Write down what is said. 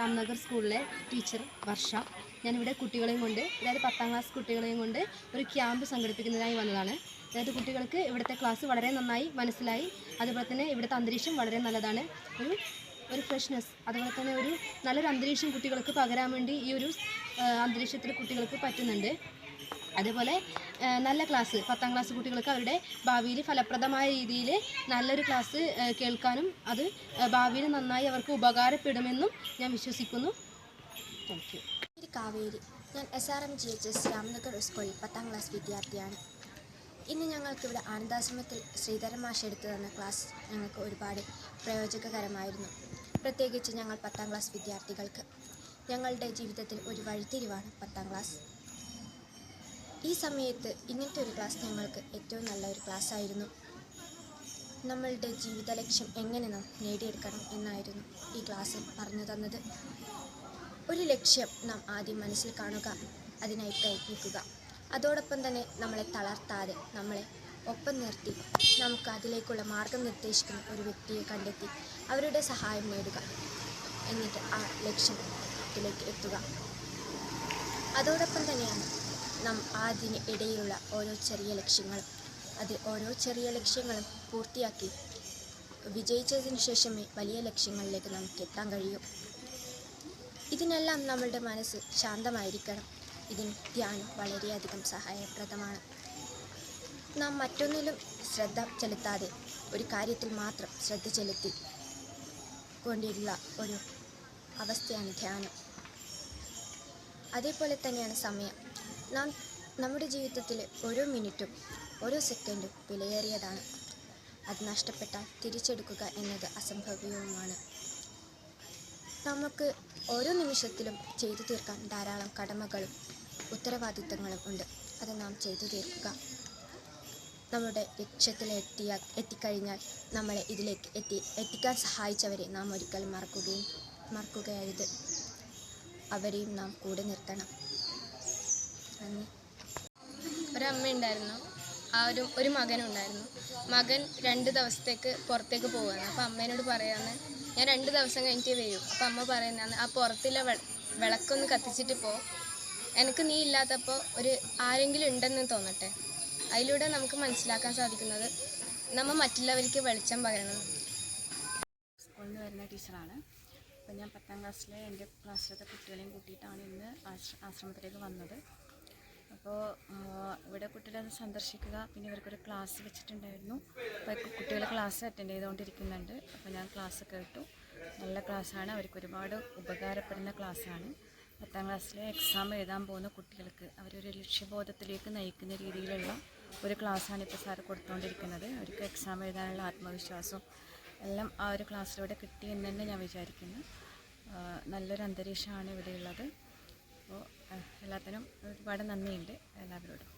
രാംനഗർ സ്കൂളിലെ ടീച്ചർ വർഷ. ഞാനിവിടെ കുട്ടികളെയും കൊണ്ട്, അതായത് 10ാം ക്ലാസ് കുട്ടികളെയും കൊണ്ട് ഒരു ക്യാമ്പ് സംഘടിപ്പിക്കുന്നതിനായി വന്നതാണ്. അതായത് കുട്ടികൾക്ക് ഇവിടുത്തെ ക്ലാസ് വളരെ നന്നായി മനസ്സിലായി. അതുപോലെ തന്നെ ഇവിടുത്തെ അന്തരീക്ഷം വളരെ നല്ലതാണ്. ഒരു ഫ്രഷ്നെസ്, അതുപോലെ തന്നെ ഒരു നല്ലൊരു അന്തരീക്ഷം കുട്ടികൾക്ക് പകരാൻ വേണ്ടി ഈ ഒരു അന്തരീക്ഷത്തിൽ കുട്ടികൾക്ക് പറ്റുന്നുണ്ട്. അതേപോലെ നല്ല ക്ലാസ് 10ാം ക്ലാസ് കുട്ടികൾക്ക് അവരുടെ ഭാവിയിൽ ഫലപ്രദമായ രീതിയിൽ നല്ലൊരു ക്ലാസ് കേൾക്കാനും അത് ഭാവിയിൽ നന്നായി അവർക്ക് ഉപകാരപ്പെടുമെന്നും ഞാൻ വിശ്വസിക്കുന്നു. Thank you. കാവേരി. ഞാൻ SRMGHS രാംനഗർ സ്കൂളിൽ 10ാം ക്ലാസ് വിദ്യാർത്ഥിയാണ്. ഇന്ന് ഞങ്ങൾക്കിവിടെ ആനന്ദാശ്രമത്തിൽ ശ്രീധരൻ മാഷ് എടുത്തു തന്ന ക്ലാസ് ഞങ്ങൾക്ക് ഒരുപാട് പ്രയോജനകരമായിരുന്നു. പ്രത്യേകിച്ച് ഞങ്ങൾ 10ാം ക്ലാസ് വിദ്യാർത്ഥികൾക്ക് ഞങ്ങളുടെ ജീവിതത്തിൽ ഒരു വഴിത്തിരിവാണ് 10ാം ക്ലാസ്. ഈ സമയത്ത് ഇങ്ങനത്തെ ഒരു ക്ലാസ് ഞങ്ങൾക്ക് ഏറ്റവും നല്ലൊരു ക്ലാസ്സായിരുന്നു. നമ്മളുടെ ജീവിത ലക്ഷ്യം എങ്ങനെ നാം നേടിയെടുക്കണം എന്നായിരുന്നു ഈ ക്ലാസ്സിൽ പറഞ്ഞു തന്നത്. ഒരു ലക്ഷ്യം നാം ആദ്യം മനസ്സിൽ കാണുക, അതിനായി പ്രയത്നിക്കുക. അതോടൊപ്പം തന്നെ നമ്മളെ തളർത്താതെ നമ്മളെ ഒപ്പം നിർത്തി നമുക്ക് അതിലേക്കുള്ള മാർഗം നിർദ്ദേശിക്കുന്ന ഒരു വ്യക്തിയെ കണ്ടെത്തി അവരുടെ സഹായം നേടുക. എന്നിട്ട് ആ ലക്ഷ്യത്തിലേക്ക് എത്തുക. അതോടൊപ്പം തന്നെയാണ് നാം അതിന് ഇടയിലുള്ള ഓരോ ചെറിയ ലക്ഷ്യങ്ങളും പൂർത്തിയാക്കി വിജയിച്ചതിന് ശേഷമേ വലിയ ലക്ഷ്യങ്ങളിലേക്ക് നമുക്ക് എത്താൻ കഴിയൂ. ഇതിനെല്ലാം നമ്മളുടെ മനസ്സ് ശാന്തമായിരിക്കണം. ഇതിന് ധ്യാനം വളരെയധികം സഹായപ്രദമാണ്. നാം മറ്റൊന്നിലും ശ്രദ്ധ ചെലുത്താതെ ഒരു കാര്യത്തിൽ മാത്രം ശ്രദ്ധ ചെലുത്തി കൊണ്ടുള്ള ഒരു അവസ്ഥയാണ് ധ്യാനം. അതേപോലെ തന്നെയാണ് സമയം. നമ്മുടെ ജീവിതത്തിൽ ഓരോ മിനിറ്റും ഓരോ സെക്കൻഡും വിലയേറിയതാണ്. അത് നഷ്ടപ്പെട്ടാൽ തിരിച്ചെടുക്കുക എന്നത് അസംഭവ്യവുമാണ്. നമുക്ക് ഓരോ നിമിഷത്തിലും ചെയ്തു തീർക്കാൻ ധാരാളം കടമകളും ഉത്തരവാദിത്തങ്ങളും ഉണ്ട്. അത് നാം ചെയ്തു തീർക്കുക. നമ്മുടെ എത്തിക്കഴിഞ്ഞാൽ നമ്മളെ ഇതിലേക്ക് എത്തിക്കാൻ സഹായിച്ചവരെ നാം ഒരിക്കലും മറക്കുകയരുത്. അവരെയും നാം കൂടെ നിർത്തണം. നന്ദി. ഒരമ്മയുണ്ടായിരുന്നു, ഒരു മകനുണ്ടായിരുന്നു. മകൻ 2 ദിവസത്തേക്ക് പുറത്തേക്ക് പോവുകയാണ്. അപ്പോൾ അമ്മേനോട് പറയാമെന്ന്, ഞാൻ 2 ദിവസം കഴിഞ്ഞിട്ട് വരും. അപ്പോൾ അമ്മ പറയുന്നതാണ്, ആ പുറത്തുള്ള വിളക്കൊന്ന് കത്തിച്ചിട്ട് പോ, എനിക്ക് നീ ഇല്ലാത്തപ്പോൾ ആരെങ്കിലും ഉണ്ടെന്ന് തോന്നട്ടെ. അതിലൂടെ നമുക്ക് മനസ്സിലാക്കാൻ സാധിക്കുന്നത് നമ്മൾ മറ്റുള്ളവർക്ക് വെളിച്ചം പകരണം. സ്കൂളിൽ നിന്ന് വരുന്ന ടീച്ചറാണ്. അപ്പോൾ ഞാൻ 10ാം ക്ലാസ്സിലെ എൻ്റെ ക്ലാസ്സിലത്തെ കുട്ടികളെയും കൂട്ടിയിട്ടാണ് ഇന്ന് ആശ്രമത്തിലേക്ക് വന്നത്. അപ്പോൾ ഇവിടെ കുട്ടികളെ സന്ദർശിക്കുക, പിന്നെ ഇവർക്കൊരു ക്ലാസ് വെച്ചിട്ടുണ്ടായിരുന്നു. അപ്പോൾ കുട്ടികൾ ക്ലാസ് അറ്റൻഡ് ചെയ്തുകൊണ്ടിരിക്കുന്നുണ്ട്. അപ്പോൾ ഞാൻ ക്ലാസ് കേട്ടു. നല്ല ക്ലാസ്സാണ്, അവർക്ക് ഒരുപാട് ഉപകാരപ്പെടുന്ന ക്ലാസ്സാണ്. 10ാം ക്ലാസ്സിലെ എക്സാം എഴുതാൻ പോകുന്ന കുട്ടികൾക്ക് അവരൊരു ലക്ഷ്യബോധത്തിലേക്ക് നയിക്കുന്ന രീതിയിലുള്ള ഒരു ക്ലാസ്സാണ് ഇപ്പോൾ സാറ് കൊടുത്തുകൊണ്ടിരിക്കുന്നത്. അവർക്ക് എക്സാം എഴുതാനുള്ള ആത്മവിശ്വാസവും എല്ലാം ആ ഒരു ക്ലാസ്സിലൂടെ കിട്ടിയെന്ന് തന്നെ ഞാൻ വിചാരിക്കുന്നു. നല്ലൊരു അന്തരീക്ഷമാണ് ഇവിടെയുള്ളത്. അപ്പോൾ എല്ലാത്തിനും ഒരുപാട് നന്ദിയുണ്ട് എല്ലാവരോടും.